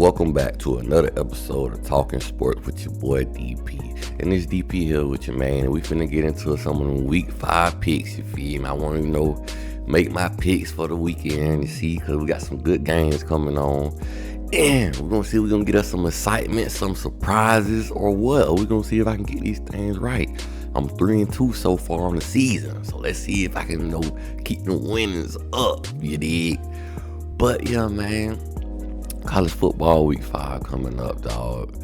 Welcome back to another episode of Talking Sports with your boy DP. And it's DP here with your man. And we finna get into some of them week 5 picks, you feel me? I want to, make my picks for the weekend, you see, because we got some good games coming on. And we're going to see if we're going to get us some excitement, some surprises, or what. We're going to see if I can get these things right. I'm 3-2 so far on the season. So let's see if I can, keep the winnings up, you dig? But yeah, man. College football week 5 coming up, dog.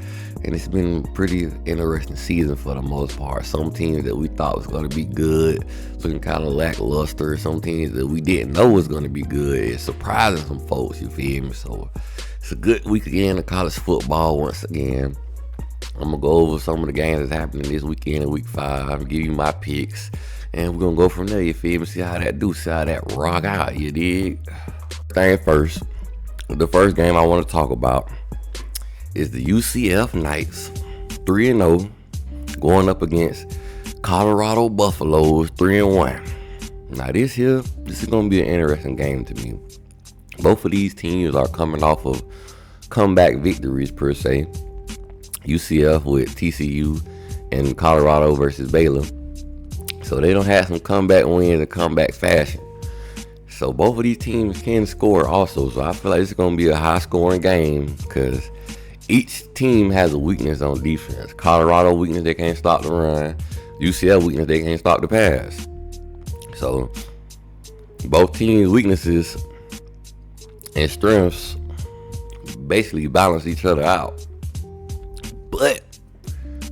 And it's been a pretty interesting season for the most part. Some teams that we thought was going to be good, looking kind of lackluster. Some teams that we didn't know was going to be good. It's surprising some folks, you feel me? So it's a good weekend of college football once again. I'm going to go over some of the games that's happening this weekend in week 5, give you my picks, and we're going to go from there, you feel me? See how that rock out, you dig? Thing first. The first game I want to talk about is the UCF Knights, 3-0, going up against Colorado Buffaloes, 3-1. Now this is going to be an interesting game to me. Both of these teams are coming off of comeback victories per se. UCF with TCU and Colorado versus Baylor. So they don't have some comeback wins in comeback fashion. So both of these teams can score also. So I feel like it's going to be a high-scoring game because each team has a weakness on defense. Colorado weakness, they can't stop the run. UCF weakness, they can't stop the pass. So both teams' weaknesses and strengths basically balance each other out. But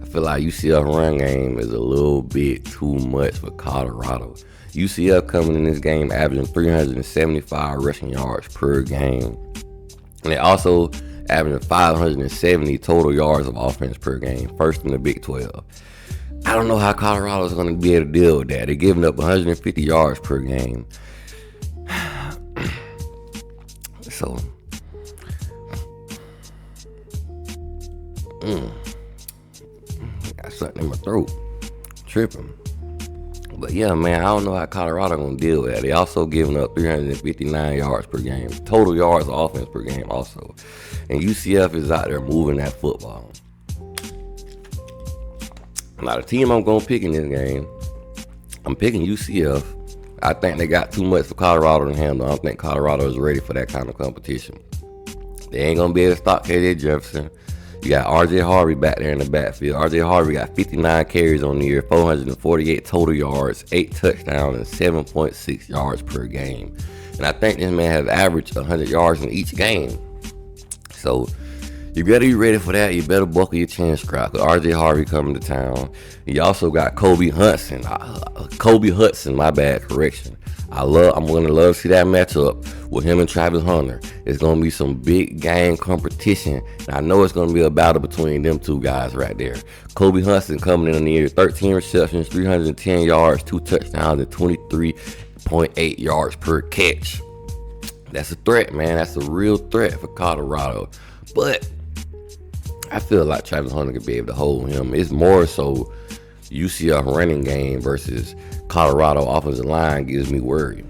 I feel like UCF run game is a little bit too much for Colorado. UCF coming in this game averaging 375 rushing yards per game. And they also averaging 570 total yards of offense per game, first in the Big 12. I don't know how Colorado is going to be able to deal with that. They're giving up 150 yards per game. So, got something in my throat. Tripping. But yeah, man, I don't know how Colorado gonna deal with that. They also giving up 359 yards per game, total yards of offense per game also. And UCF is out there moving that football. Now the team I'm gonna pick in this game, I'm picking UCF. I think they got too much for Colorado to handle. I don't think Colorado is ready for that kind of competition. They ain't gonna be able to stop KJ Jefferson. You got R.J. Harvey back there in the backfield. R.J. Harvey got 59 carries on the year, 448 total yards, 8 touchdowns, and 7.6 yards per game. And I think this man has averaged 100 yards in each game. So you better be ready for that. You better buckle your chin strap with R.J. Harvey coming to town. You also got Kobe Hudson, my bad, correction. I'm going to love to see that matchup with him and Travis Hunter. It's going to be some big game competition. And I know it's going to be a battle between them two guys right there. Kobe Hudson coming in the year, 13 receptions, 310 yards, 2 touchdowns, and 23.8 yards per catch. That's a threat, man. That's a real threat for Colorado. But I feel like Travis Hunter could be able to hold him. It's more so UCF running game versus Colorado offensive line gives me worry.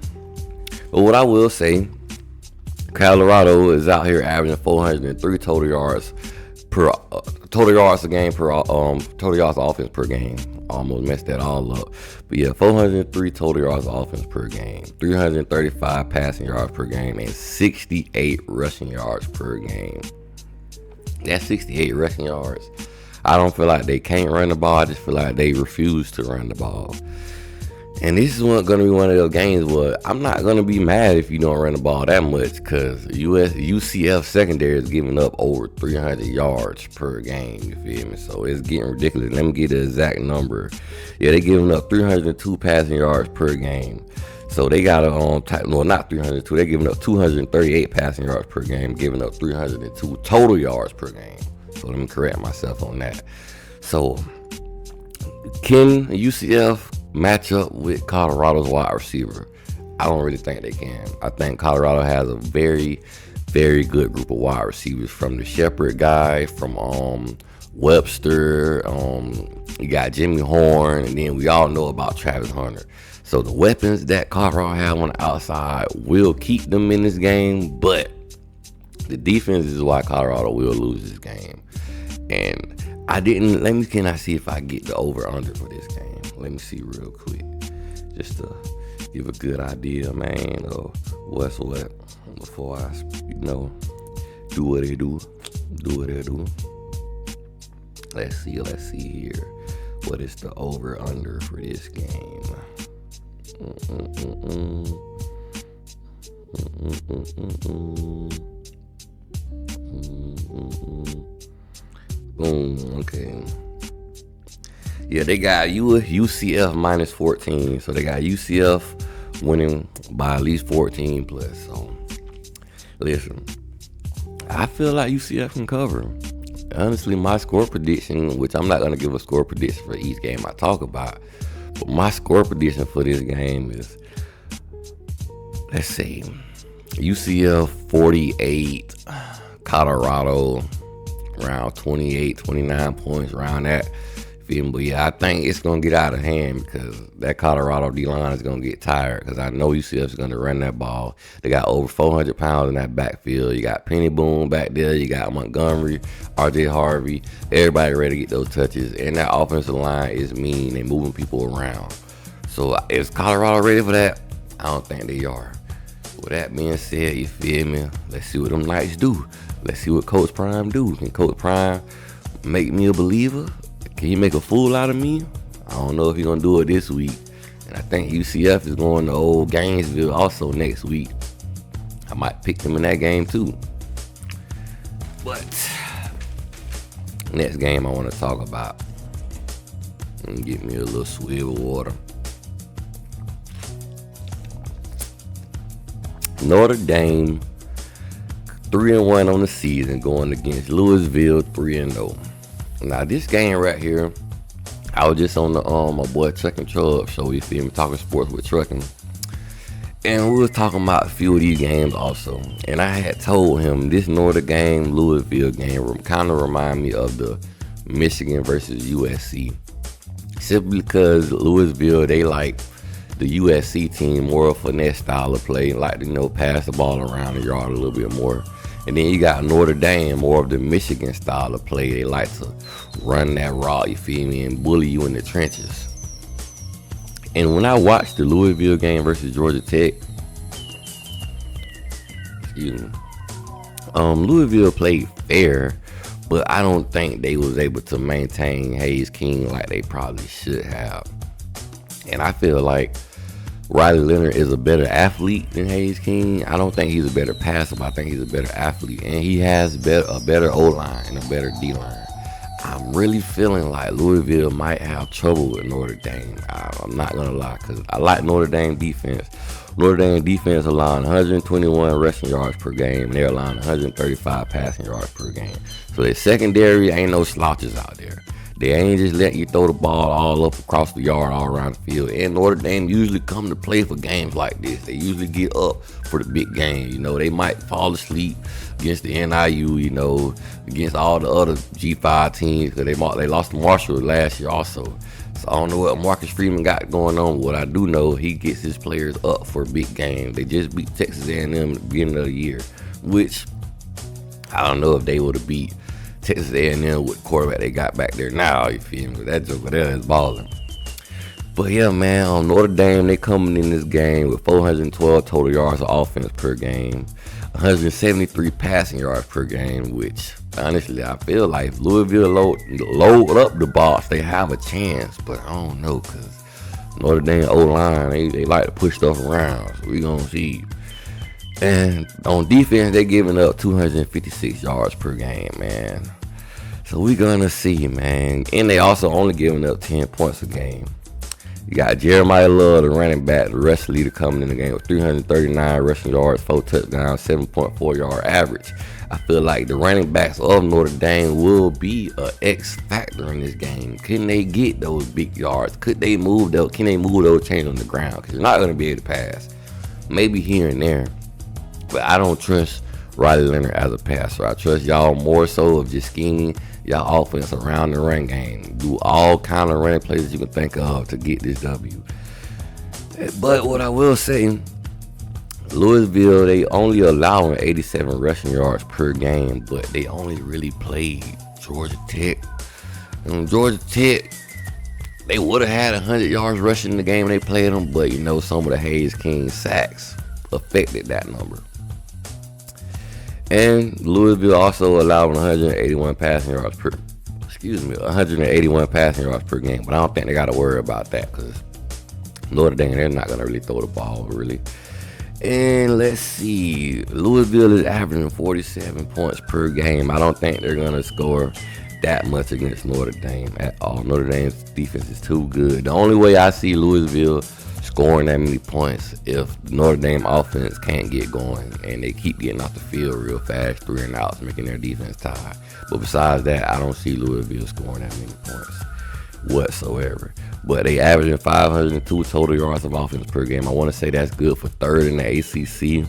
But what I will say, Colorado is out here averaging 403 total yards offense per game. Almost messed that all up. But yeah, 403 total yards offense per game, 335 passing yards per game, and 68 rushing yards per game. That's 68 rushing yards. I don't feel like they can't run the ball. I just feel like they refuse to run the ball. And this is going to be one of those games where I'm not going to be mad if you don't run the ball that much because UCF secondary is giving up over 300 yards per game, you feel me? So it's getting ridiculous. Let me get the exact number. Yeah, they're giving up 302 passing yards per game. So they got not 302. They're giving up 238 passing yards per game, giving up 302 total yards per game. So let me correct myself on that. So can UCF match up with Colorado's wide receiver? I don't really think they can. I think Colorado has a very, very good group of wide receivers, from the Shepherd guy, from Webster, you got Jimmy Horn, and then we all know about Travis Hunter. So the weapons that Colorado have on the outside will keep them in this game, but The defense is why Colorado will lose this game. And can I see if I get the over-under for this game? Let me see real quick. Just to give a good idea, man, of what's what before I, do what they do. Let's see here. What is the over-under for this game? Boom, okay. Yeah, they got UCF minus 14. So they got UCF winning by at least 14 plus. So, listen, I feel like UCF can cover. Honestly, my score prediction, which I'm not going to give a score prediction for each game I talk about, but my score prediction for this game is, let's see, UCF 48, Colorado around 28, 29 points, around that. But yeah, I think it's going to get out of hand because that Colorado D-line is going to get tired because I know UCF is going to run that ball. They got over 400 pounds in that backfield. You got Penny Boone back there. You got Montgomery, RJ Harvey. Everybody ready to get those touches. And that offensive line is mean. They moving people around. So is Colorado ready for that? I don't think they are. With that being said, you feel me? Let's see what them Knights do. Let's see what Coach Prime do. Can Coach Prime make me a believer? Can he make a fool out of me? I don't know if he's going to do it this week. And I think UCF is going to old Gainesville also next week. I might pick them in that game too. But next game I want to talk about. And get me a little swivel water. Notre Dame 3-1 on the season going against Louisville 3-0. Now this game right here, I was just on the my boy Trucking Truck show, you feel me, talking sports with trucking, and we was talking about a few of these games also. And I had told him this Notre Dame Louisville game kind of remind me of the Michigan versus USC, simply because Louisville, they like the USC team more of a finesse style of play, like to pass the ball around the yard a little bit more. And then you got Notre Dame, more of the Michigan style of play. They like to run that route, you feel me, and bully you in the trenches. And when I watched the Louisville game versus Georgia Tech, Louisville played fair, but I don't think they was able to maintain Hayes King like they probably should have. And I feel like Riley Leonard is a better athlete than Hayes King. I don't think he's a better passer, but I think he's a better athlete. And he has a better O-line and a better D-line. I'm really feeling like Louisville might have trouble with Notre Dame. I'm not going to lie, because I like Notre Dame defense. Notre Dame defense allowing 121 rushing yards per game, and they're allowing 135 passing yards per game. So their secondary ain't no slouches out there. They ain't just letting you throw the ball all up across the yard, all around the field. And Notre Dame usually come to play for games like this. They usually get up for the big game. They might fall asleep against the NIU, against all the other G5 teams, because they lost to Marshall last year also. So I don't know what Marcus Freeman got going on. What I do know, he gets his players up for a big game. They just beat Texas A&M at the beginning of the year, which I don't know if they would have beat Texas A&M with the quarterback they got back there now, you feel me? That joker there is balling. But yeah, man, on Notre Dame, they coming in this game with 412 total yards of offense per game, 173 passing yards per game, which honestly I feel like if Louisville load up the box, they have a chance. But I don't know, because Notre Dame O-line, they like to push stuff around, so we gonna see. And on defense, they giving up 256 yards per game, man. So we gonna see, man. And they also only giving up 10 points a game. You got Jeremiah Love, the running back, the rush leader, coming in the game with 339 rushing yards, 4 touchdowns, 7.4 yard average. I feel like the running backs of Notre Dame will be an X factor in this game. Can they get those big yards? Can they move those chains on the ground? Because you're not gonna be able to pass. Maybe here and there. But I don't trust Riley Leonard as a passer. I trust y'all more so of just scheming y'all offense around the run game. Do all kind of running plays you can think of to get this W. But what I will say, Louisville, they only allowing 87 rushing yards per game, but they only really played Georgia Tech. And Georgia Tech, they would have had 100 yards rushing in the game they played them, but some of the Hayes King sacks affected that number. And Louisville also allowed 181 passing yards per game, but I don't think they got to worry about that because Notre Dame, they're not going to really throw the ball, really. And let's see, Louisville is averaging 47 points per game. I don't think they're going to score that much against Notre Dame at all. Notre Dame's defense is too good. The only way I see Louisville scoring that many points if Notre Dame offense can't get going and they keep getting off the field real fast, 3 and outs, making their defense tired. But besides that, I don't see Louisville scoring that many points whatsoever. But they averaging 502 total yards of offense per game. I want to say that's good for third in the ACC.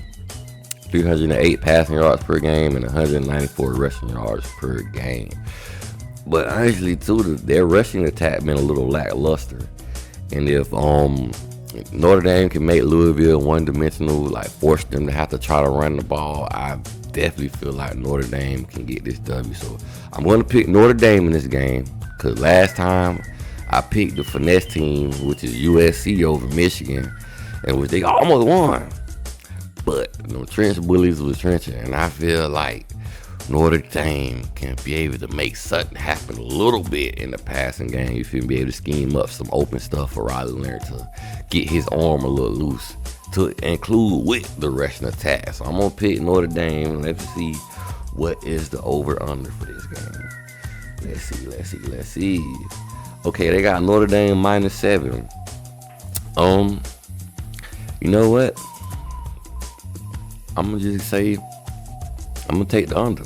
308 passing yards per game and 194 rushing yards per game. But honestly, too, their rushing attack been a little lackluster. And if Notre Dame can make Louisville one-dimensional, like force them to have to try to run the ball, I definitely feel like Notre Dame can get this W. So I'm going to pick Notre Dame in this game because last time I picked the finesse team, which is USC over Michigan, and which they almost won. But trench bullies was trenching, and I feel like Notre Dame can be able to make something happen a little bit in the passing game. You feel be able to scheme up some open stuff for Riley Leonard to get his arm a little loose to include with the rushing attack. So I'm going to pick Notre Dame. Let's see what is the over-under for this game. Let's see. Okay, they got Notre Dame -7. You know what? I'm going to just say I'm going to take the under.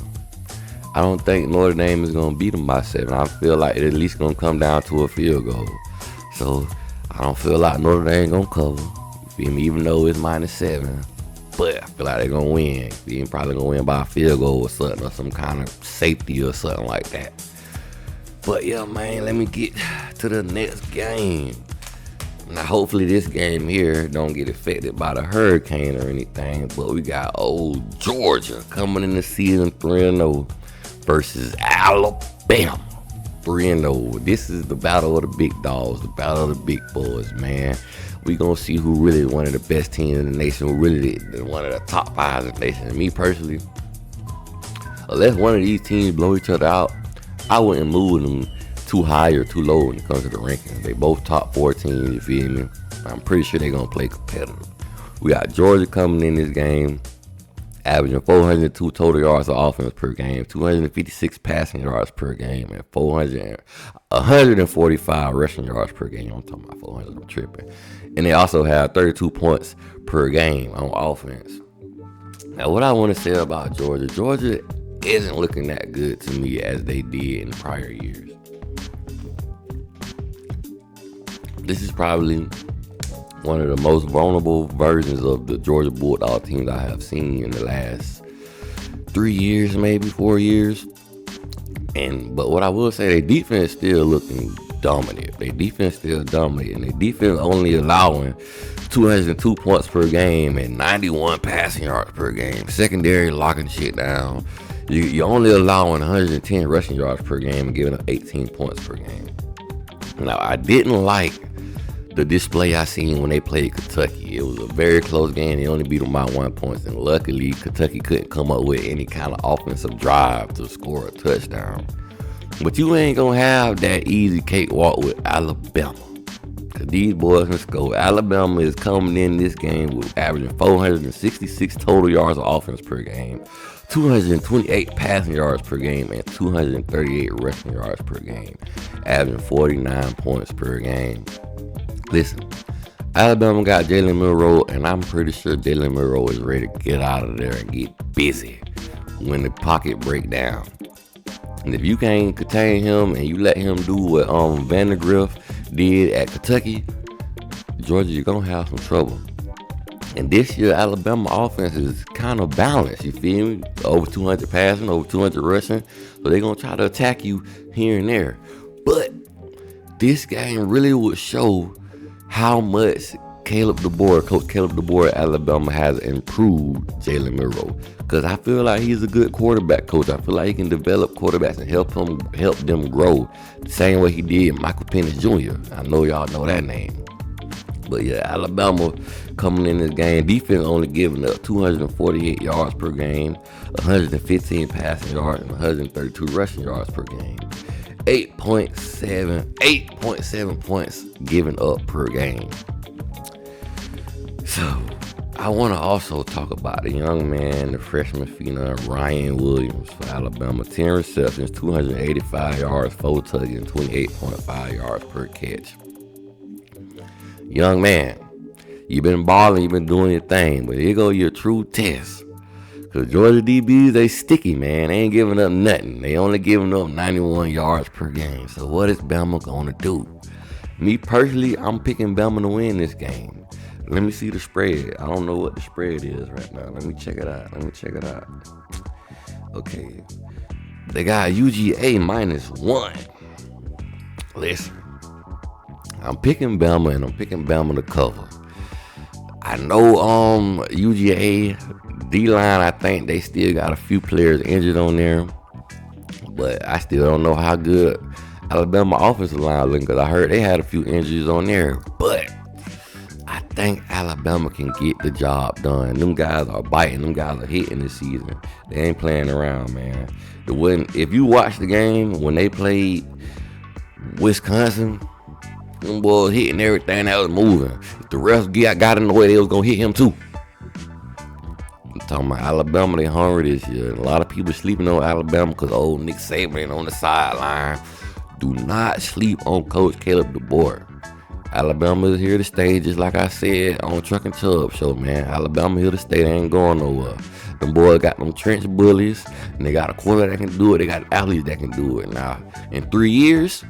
I don't think Notre Dame is going to beat them by 7. I feel like it's at least going to come down to a field goal. So I don't feel like Notre Dame going to cover. You feel me? Even though it's -7. But I feel like they're going to win. They're probably going to win by a field goal or something, or some kind of safety or something like that. But yeah, man, let me get to the next game. Now, hopefully this game here don't get affected by the hurricane or anything. But we got old Georgia coming in the season 3-0 versus Alabama 3-0. This is the battle of the big dogs, the battle of the big boys, man. We gonna see who really one of the best teams in the nation, who really one of the top 5 in the nation. And me personally, unless one of these teams blow each other out, I wouldn't move them too high or too low when it comes to the rankings. They both top 4 teams, you feel me? I'm pretty sure they're going to play competitive. We got Georgia coming in this game, averaging 402 total yards of offense per game, 256 passing yards per game, and 145 rushing yards per game. I'm talking about 400, I'm tripping. And they also have 32 points per game on offense. Now, what I want to say about Georgia isn't looking that good to me as they did in prior years. This is probably one of the most vulnerable versions of the Georgia Bulldog teams I have seen in the last 3 years, maybe 4 years. But what I will say, their defense still looking dominant. Their defense still dominant, and their defense only allowing 202 points per game and 91 passing yards per game. Secondary locking shit down. You're only allowing 110 rushing yards per game and giving up 18 points per game. Now, I didn't like the display I seen when they played Kentucky. It was a very close game. They only beat them by 1 point, and luckily Kentucky couldn't come up with any kind of offensive drive to score a touchdown. But you ain't gonna have that easy cakewalk with Alabama, cause these boys can score. Alabama is coming in this game with averaging 466 total yards of offense per game, 228 passing yards per game, and 238 rushing yards per game, averaging 49 points per game. Listen, Alabama got Jalen Milroe, and I'm pretty sure Jalen Milroe is ready to get out of there and get busy when the pocket break down. And if you can't contain him and you let him do what Vandergriff did at Kentucky, Georgia, you're going to have some trouble. And this year, Alabama offense is kind of balanced, you feel me? Over 200 passing, over 200 rushing. So they're going to try to attack you here and there. But this game really would show how much Caleb DeBoer, Coach Caleb DeBoer at Alabama has improved Jalen Milroe. Because I feel like he's a good quarterback coach. I feel like he can develop quarterbacks and help them grow the same way he did Michael Penix Jr. I know y'all know that name. But yeah, Alabama coming in this game, defense only giving up 248 yards per game, 115 passing yards, and 132 rushing yards per game. 8.7 points given up per game. So, I want to also talk about the young man, the freshman phenom, Ryan Williams for Alabama. 10 receptions, 285 yards, 4 touchdowns, 28.5 yards per catch. Young man, you've been balling, you've been doing your thing, but here go your true test. Because Georgia DBs, they sticky, man. They ain't giving up nothing. They only giving up 91 yards per game. So what is Bama going to do? Me personally, I'm picking Bama to win this game. Let me see the spread. I don't know what the spread is right now. Let me check it out. Okay. They got UGA -1. Listen. I'm picking Bama, and I'm picking Bama to cover. I know UGA D-line, I think they still got a few players injured on there. But I still don't know how good Alabama offensive line looking, because I heard they had a few injuries on there. But I think Alabama can get the job done. Them guys are biting. Them guys are hitting this season. They ain't playing around, man. If you watch the game when they played Wisconsin, them boys hitting everything that was moving. If the refs got in the way, they was going to hit him too. I'm talking about Alabama, they hungry this year. A lot of people sleeping on Alabama because old Nick Saban on the sideline. Do not sleep on Coach Caleb DeBoer. Alabama is here to stay, just like I said on Truck and Chubb show, man. Alabama here to stay. They ain't going nowhere. Them boys got them trench bullies, and they got a quarterback that can do it. They got athletes that can do it. Now, in 3 years,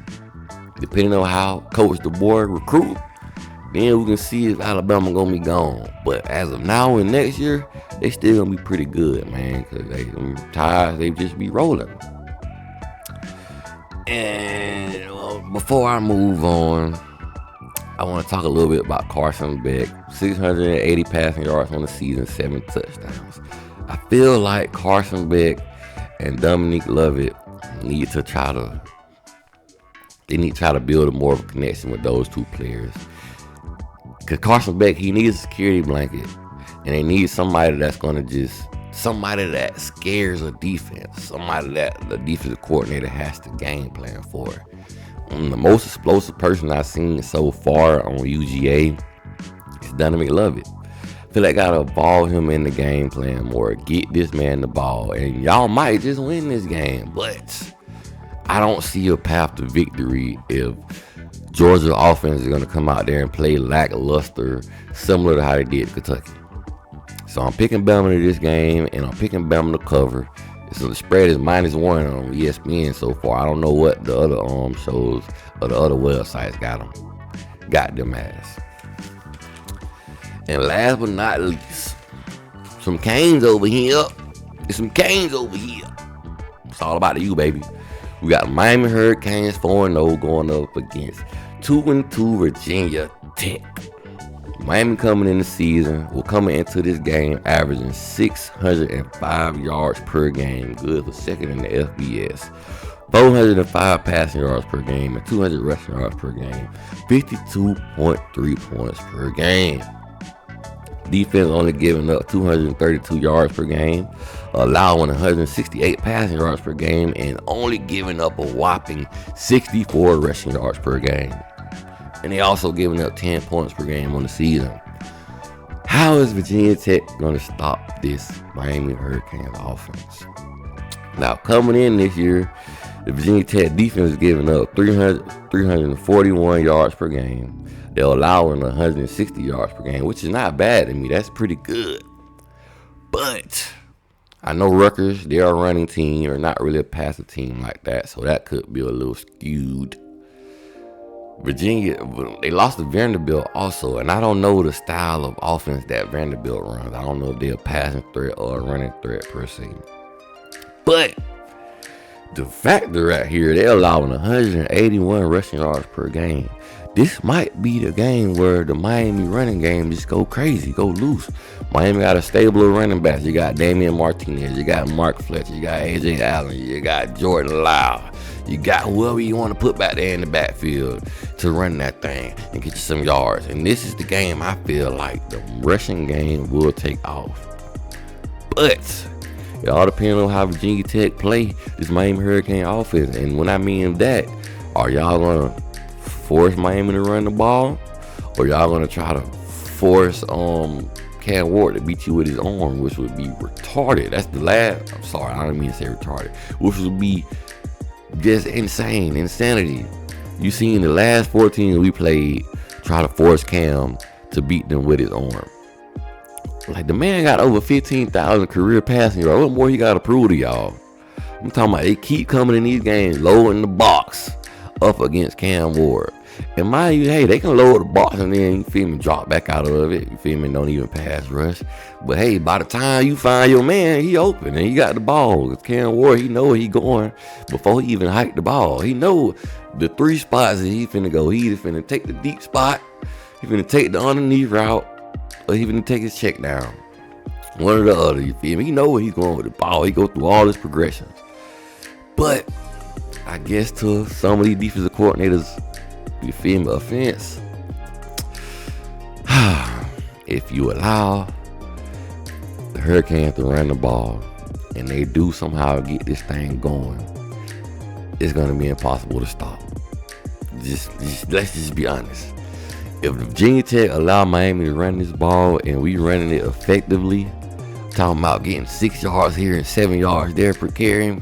depending on how Coach DeBoer recruit, then we can see if Alabama gonna be gone. But as of now and next year, they still gonna be pretty good, man, because them ties, they just be rolling. And before I move on, I want to talk a little bit about Carson Beck. 680 passing yards on the season, 7 touchdowns. I feel like Carson Beck and Dominique Lovett need to try to build a more of a connection with those two players. Because Carson Beck, he needs a security blanket. And they need somebody that's going to somebody that scares a defense. Somebody that the defensive coordinator has to game plan for. The most explosive person I've seen so far on UGA is Dominique Lovett. I feel like I gotta involve him in the game plan more. Get this man the ball. And y'all might just win this game. But I don't see a path to victory if Georgia's offense is going to come out there and play lackluster, similar to how they did Kentucky. So I'm picking Bama to this game, and I'm picking Bama to cover. So the spread is -1 on ESPN so far. I don't know what the other shows or the other websites got them as. And last but not least, some Canes over here. It's some Canes over here. It's all about you, baby. We got Miami Hurricanes 4-0 going up against 2-2 Virginia Tech. Miami coming in the season, coming into this game averaging 605 yards per game, good for second in the FBS. 405 passing yards per game and 200 rushing yards per game. 52.3 points per game. Defense only giving up 232 yards per game, allowing 168 passing yards per game, and only giving up a whopping 64 rushing yards per game. And they also giving up 10 points per game on the season. How is Virginia Tech going to stop this Miami Hurricanes offense? Now, coming in this year, the Virginia Tech defense is giving up 341 yards per game. They're allowing 160 yards per game, which is not bad to me. That's pretty good. But I know Rutgers, they're a running team, or not really a passive team like that, so that could be a little skewed. Virginia, they lost to Vanderbilt also, and I don't know the style of offense that Vanderbilt runs. I don't know if they're a passing threat or a running threat per se. But the factor right here, they're allowing 181 rushing yards per game. this might be the game where the Miami running game just go crazy, go loose. Miami got a stable of running backs. You got Damian Martinez, you got Mark Fletcher, you got AJ Allen, you got Jordan Lyle, you got whoever you want to put back there in the backfield to run that thing and get you some yards. And this is the game I feel like the rushing game will take off. But it all depends on how Virginia Tech play this Miami Hurricane offense. And when I mean that, are y'all going to force Miami to run the ball, or y'all gonna try to force Cam Ward to beat you with his arm, which would be retarded? That's the last. I'm sorry, I don't mean to say retarded, which would be just insanity. You seen the last 14 we played try to force Cam to beat them with his arm. Like, the man got over 15,000 career passing yards. What more he got to prove to y'all? I'm talking about they keep coming in these games low in the box up against Cam Ward. And mind you, hey, they can lower the box and then, you feel me, drop back out of it. You feel me, don't even pass rush. But hey, by the time you find your man, he open and he got the ball. Cam Ward, he know where he going before he even hiked the ball. He know the 3 spots that he finna go. He either finna take the deep spot, he finna take the underneath route, or he finna take his check down. One or the other, you feel me? He know where he's going with the ball. He go through all his progressions. But I guess to some of these defensive coordinators, you feel me, offense, if you allow the Hurricanes to run the ball and they do somehow get this thing going, it's going to be impossible to stop. Just let's just be honest. If Virginia Tech allow Miami to run this ball and we running it effectively, talking about getting 6 yards here and 7 yards there per carry,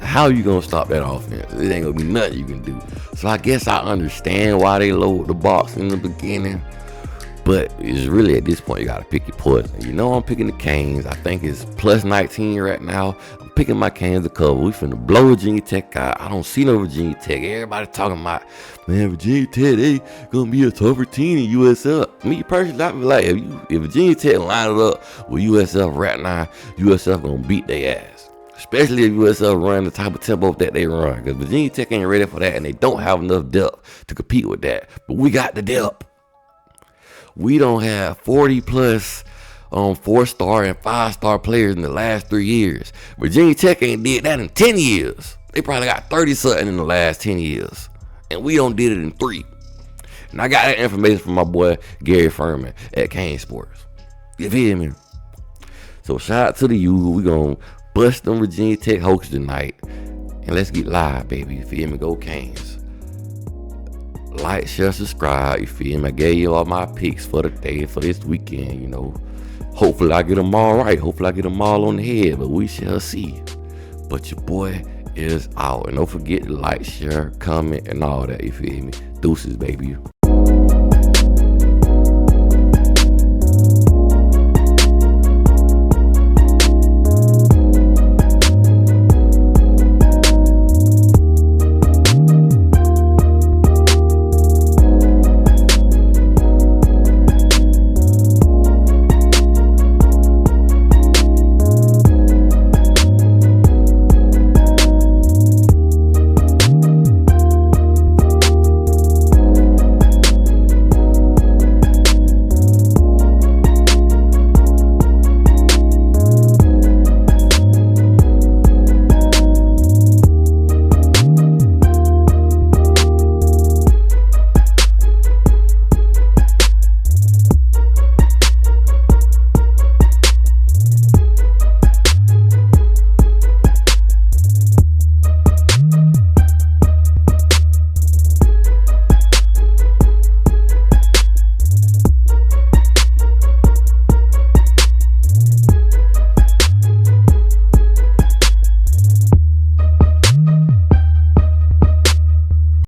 how are you going to stop that offense? It ain't going to be nothing you can do. So I guess I understand why they lowered the box in the beginning. But it's really, at this point, you got to pick your poison. You know I'm picking the Canes. I think it's plus 19 right now. I'm picking my Canes to cover. We finna blow Virginia Tech out. I don't see no Virginia Tech. Everybody talking about, man, Virginia Tech, they going to be a tougher team than USF. Me personally, I feel like if Virginia Tech line it up with USF right now, USF going to beat their ass. Especially if USF run the type of tempo that they run. Because Virginia Tech ain't ready for that, and they don't have enough depth to compete with that. But we got the depth. We don't have 40 plus 4-star and 5-star players in the last 3 years. Virginia Tech ain't did that in 10 years. They probably got 30 something in the last 10 years. And we don't did it in 3. And I got that information from my boy Gary Furman at Kane Sports. You feel me? So shout out to the youth. We gonna bust them Virginia Tech hoax tonight. And let's get live, baby. You feel me? Go Canes. Like, share, subscribe. You feel me? I gave you all my picks for the day, for this weekend, you know. Hopefully I get them all right. Hopefully I get them all on the head. But we shall see. But your boy is out. And don't forget to like, share, comment, and all that. You feel me? Deuces, baby.